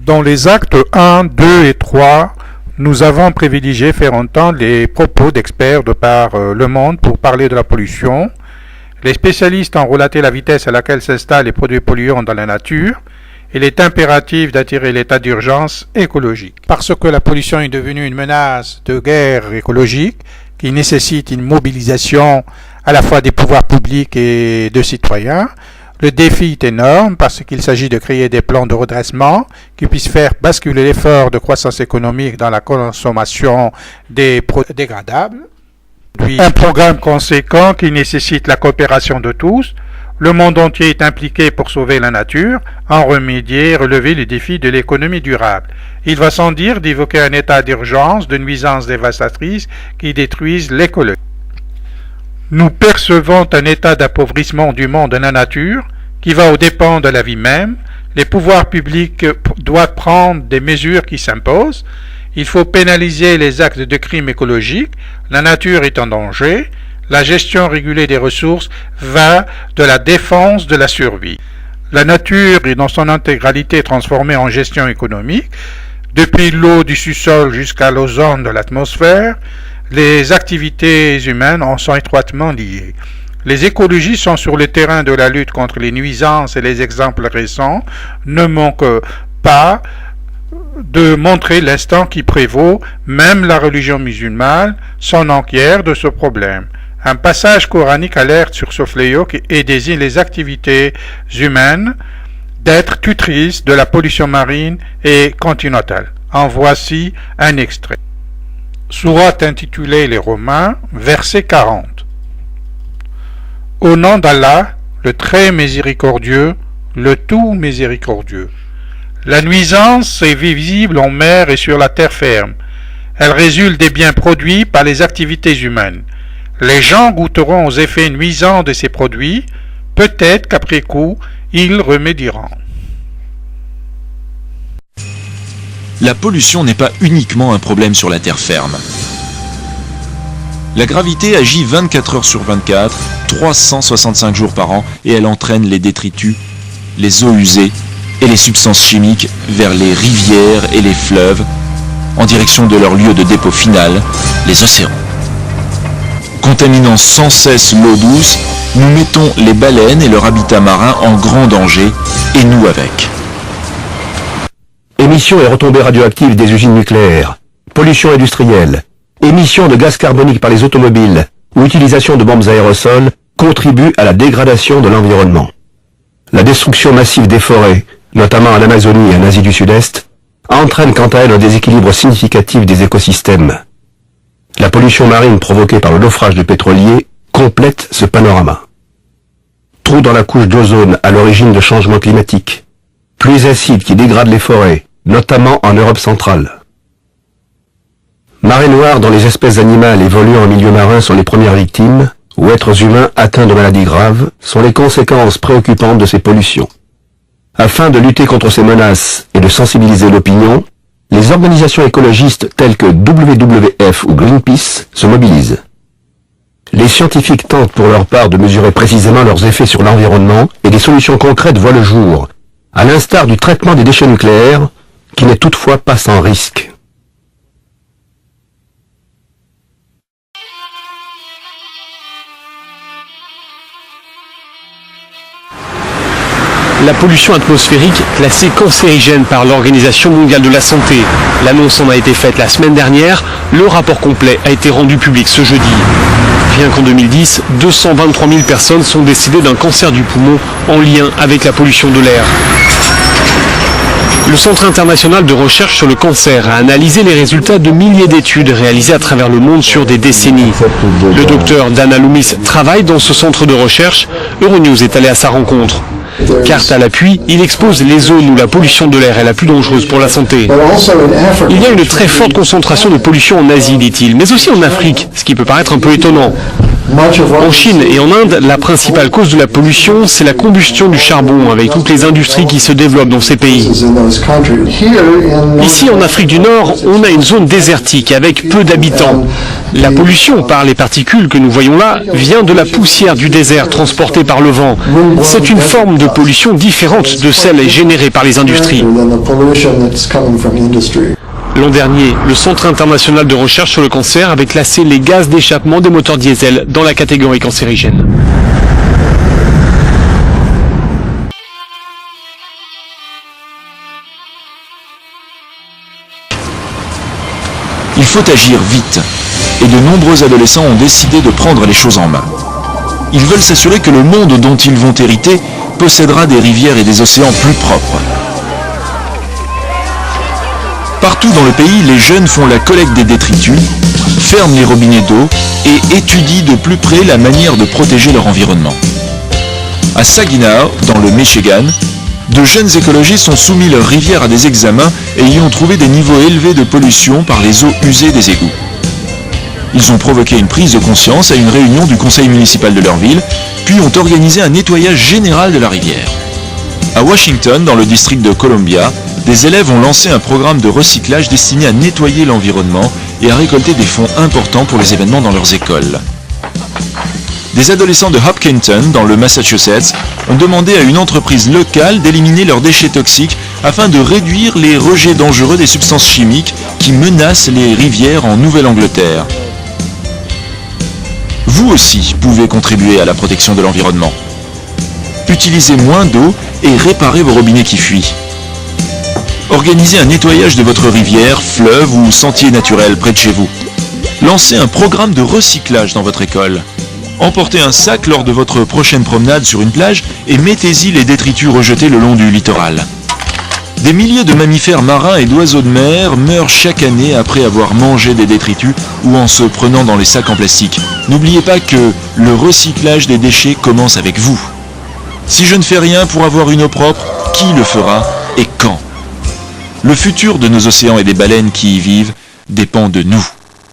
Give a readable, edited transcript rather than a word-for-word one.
Dans les actes 1, 2 et 3, nous avons privilégié faire entendre les propos d'experts de par le monde pour parler de la pollution. Les spécialistes ont relaté la vitesse à laquelle s'installent les produits polluants dans la nature. Il est impératif d'attirer l'état d'urgence écologique. Parce que la pollution est devenue une menace de guerre écologique qui nécessite une mobilisation à la fois des pouvoirs publics et de citoyens, le défi est énorme parce qu'il s'agit de créer des plans de redressement qui puissent faire basculer l'effort de croissance économique dans la consommation des produits dégradables. Un programme conséquent qui nécessite la coopération de tous. Le monde entier est impliqué pour sauver la nature, en remédier et relever les défis de l'économie durable. Il va sans dire d'évoquer un état d'urgence de nuisances dévastatrices qui détruisent l'écologie. Nous percevons un état d'appauvrissement du monde et de la nature qui va aux dépens de la vie même. Les pouvoirs publics doivent prendre des mesures qui s'imposent. Il faut pénaliser les actes de crime écologique. La nature est en danger. La gestion régulée des ressources va de la défense de la survie. La nature est dans son intégralité transformée en gestion économique. Depuis l'eau du sous-sol jusqu'à l'ozone de l'atmosphère, les activités humaines en sont étroitement liées. Les écologistes sont sur le terrain de la lutte contre les nuisances et les exemples récents ne manquent pas de montrer l'instant qui prévaut. Même la religion musulmane s'en enquiert de ce problème. Un passage coranique alerte sur ce fléau et désigne les activités humaines d'être tutrices de la pollution marine et continentale. En voici un extrait. Sourate intitulée Les Romains, verset 40. Au nom d'Allah, le très miséricordieux, le tout miséricordieux. La nuisance est visible en mer et sur la terre ferme. Elle résulte des biens produits par les activités humaines. Les gens goûteront aux effets nuisants de ces produits, peut-être qu'après coup, ils remédieront. La pollution n'est pas uniquement un problème sur la terre ferme. La gravité agit 24 heures sur 24, 365 jours par an, et elle entraîne les détritus, les eaux usées et les substances chimiques vers les rivières et les fleuves, en direction de leur lieu de dépôt final, les océans. Contaminant sans cesse l'eau douce, nous mettons les baleines et leur habitat marin en grand danger, et nous avec. Émissions et retombées radioactives des usines nucléaires, pollution industrielle, émissions de gaz carbonique par les automobiles ou utilisation de bombes aérosols contribuent à la dégradation de l'environnement. La destruction massive des forêts, notamment en Amazonie et en Asie du Sud-Est, entraîne quant à elle un déséquilibre significatif des écosystèmes. La pollution marine provoquée par le naufrage de pétroliers complète ce panorama. Trous dans la couche d'ozone à l'origine de changements climatiques, pluies acides qui dégradent les forêts, notamment en Europe centrale. Marées noires dont les espèces animales évoluant en milieu marin sont les premières victimes, ou êtres humains atteints de maladies graves, sont les conséquences préoccupantes de ces pollutions. Afin de lutter contre ces menaces et de sensibiliser l'opinion, les organisations écologistes telles que WWF ou Greenpeace se mobilisent. Les scientifiques tentent pour leur part de mesurer précisément leurs effets sur l'environnement et des solutions concrètes voient le jour, à l'instar du traitement des déchets nucléaires, qui n'est toutefois pas sans risque. La pollution atmosphérique classée cancérigène par l'Organisation mondiale de la santé. L'annonce en a été faite la semaine dernière. Le rapport complet a été rendu public ce jeudi. Rien qu'en 2010, 223 000 personnes sont décédées d'un cancer du poumon en lien avec la pollution de l'air. Le Centre international de recherche sur le cancer a analysé les résultats de milliers d'études réalisées à travers le monde sur des décennies. Le docteur Dana Loomis travaille dans ce centre de recherche. Euronews est allé à sa rencontre. Carte à l'appui, il expose les zones où la pollution de l'air est la plus dangereuse pour la santé. Il y a une très forte concentration de pollution en Asie, dit-il, mais aussi en Afrique, ce qui peut paraître un peu étonnant. En Chine et en Inde, la principale cause de la pollution, c'est la combustion du charbon, avec toutes les industries qui se développent dans ces pays. Ici, en Afrique du Nord, on a une zone désertique avec peu d'habitants. La pollution par les particules que nous voyons là vient de la poussière du désert transportée par le vent. C'est une forme de pollution différente de celle générée par les industries. L'an dernier, le Centre international de recherche sur le cancer avait classé les gaz d'échappement des moteurs diesel dans la catégorie cancérigène. Il faut agir vite, et de nombreux adolescents ont décidé de prendre les choses en main. Ils veulent s'assurer que le monde dont ils vont hériter possédera des rivières et des océans plus propres. Partout dans le pays, les jeunes font la collecte des détritus, ferment les robinets d'eau et étudient de plus près la manière de protéger leur environnement. À Saginaw, dans le Michigan, de jeunes écologistes ont soumis leurs rivières à des examens et y ont trouvé des niveaux élevés de pollution par les eaux usées des égouts. Ils ont provoqué une prise de conscience à une réunion du conseil municipal de leur ville, puis ont organisé un nettoyage général de la rivière. À Washington, dans le district de Columbia, des élèves ont lancé un programme de recyclage destiné à nettoyer l'environnement et à récolter des fonds importants pour les événements dans leurs écoles. Des adolescents de Hopkinton, dans le Massachusetts, ont demandé à une entreprise locale d'éliminer leurs déchets toxiques afin de réduire les rejets dangereux des substances chimiques qui menacent les rivières en Nouvelle-Angleterre. Vous aussi pouvez contribuer à la protection de l'environnement. Utilisez moins d'eau et réparez vos robinets qui fuient. Organisez un nettoyage de votre rivière, fleuve ou sentier naturel près de chez vous. Lancez un programme de recyclage dans votre école. Emportez un sac lors de votre prochaine promenade sur une plage et mettez-y les détritus rejetés le long du littoral. Des milliers de mammifères marins et d'oiseaux de mer meurent chaque année après avoir mangé des détritus ou en se prenant dans les sacs en plastique. N'oubliez pas que le recyclage des déchets commence avec vous. Si je ne fais rien pour avoir une eau propre, qui le fera et quand ? Le futur de nos océans et des baleines qui y vivent dépend de nous.